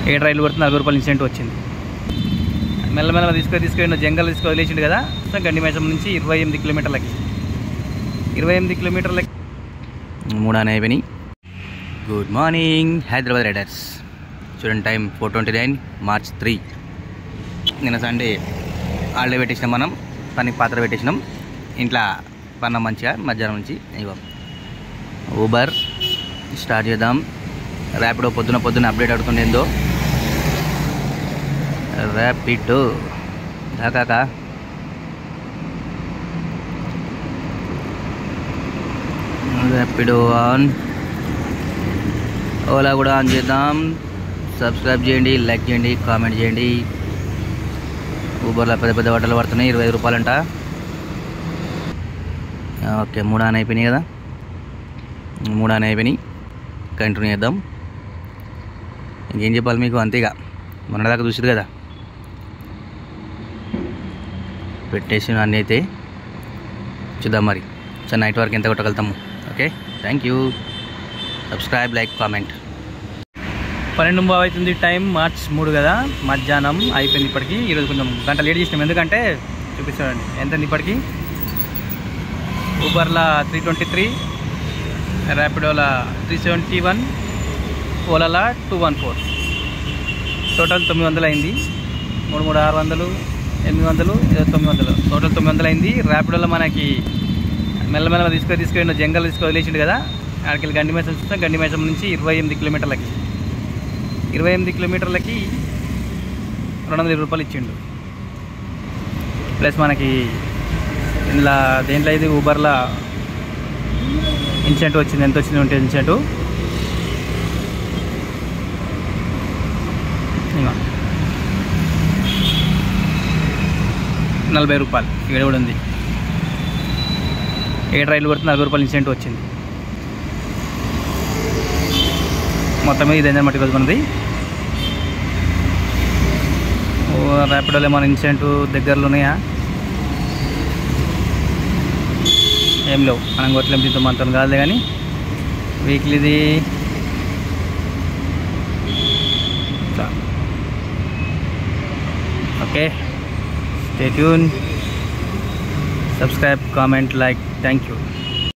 7 రైళ్ళు కొడితే 40 రూపాయలు ఇన్సెంటివ్ వచ్చింది. మెల్లమెల్ల తీసుకొని జంగల్ తీసుకొని వదిలేసిండు కదా. సో గండిమైసమ్మ నుంచి 28 కిలోమీటర్లకి 3 అయిపోయినాయి. Good morning Hyderabad riders. చూడండి టైం 4:29 March 3. నిన్న సండే హాలిడే పెట్టేసినాం, మనం పనికి పాత్ర పెట్టేసినాం. ఇంట్లో పన్నాం మంచిగా మధ్యాహ్నం నుంచి. ఇవ్వం ఊబర్ స్టార్ట్ చేద్దాం. ర్యాపిడో పొద్దున అప్డేట్ అడుగుతుండేందో. ర్యాపిడో దాకాక ర్యాపిడో ఆన్. ఓలా కూడా ఆన్ చేద్దాం. సబ్స్క్రైబ్ చేయండి, లైక్ చేయండి, కామెంట్ చేయండి. ఊబర్లో పెద్ద బట్టలు పడుతున్నాయి, 25 రూపాయలంట. ఓకే 3 అయిపోయినాయి కదా. 3 అయిపోయినాయి. కంటిన్యూ చేద్దాం. ఇంకేం చెప్పాలి మీకు, అంతేగా మొన్నదాకా చూసారు కదా. పెట్టేసి అన్నీ అయితే చూద్దాం మరి. సో నైట్ వరకు ఎంత కొట్టగలుగుతాము. Okay thank you. Subscribe, like, comment. 12 అవుతుంది టైం. March 3 కదా. మధ్యాహ్నం అయిపోయింది ఇప్పటికి. ఈరోజు కొంచెం గంట లేట్ చేసినాం, ఎందుకంటే చూపిస్తానండి ఎంత ఇప్పటికి. ఊబర్లా 323, ర్యాపిడోలా 371, ఓలాలా 214. టోటల్ 900 అయింది. 3 600, 800, 900, టోటల్ 900 అయింది. ర్యాపిడోలో మనకి మెల్లమెల్ల తీసుకొని జంగల్ తీసుకొని వదిలేసిండు కదా. అక్కడికి వెళ్ళి గండిమైసమ్మ చూస్తాం. గండిమైసమ్మ నుంచి 28 కిలోమీటర్లకి 220 రూపాయలు ఇచ్చిండు. ప్లస్ మనకి ఇలా దేంట్లో ఇది ఊబర్లో ఇన్సెంటివ్ వచ్చింది. ఎంత వచ్చింది ఉంటే ఇన్సెంటివ్ 40 రూపాయలు. ఇక్కడ కూడా ఉంది. 7 రైళ్ళు కొడితే 40 రూపాయలు ఇన్సెంటివ్ వచ్చింది. మొత్తం మీద ఇదైనా మట్టి కొద్ది. ర్యాపిడోలో ఏమైనా ఇన్సెంటివ్ దగ్గరలో ఉన్నాయా? ఏం లేవు. మనం కొట్టలేం, దీంతో మనతో కాదులే. కానీ వీక్లీది okay. Stay tune, subscribe, comment, like. Thank you.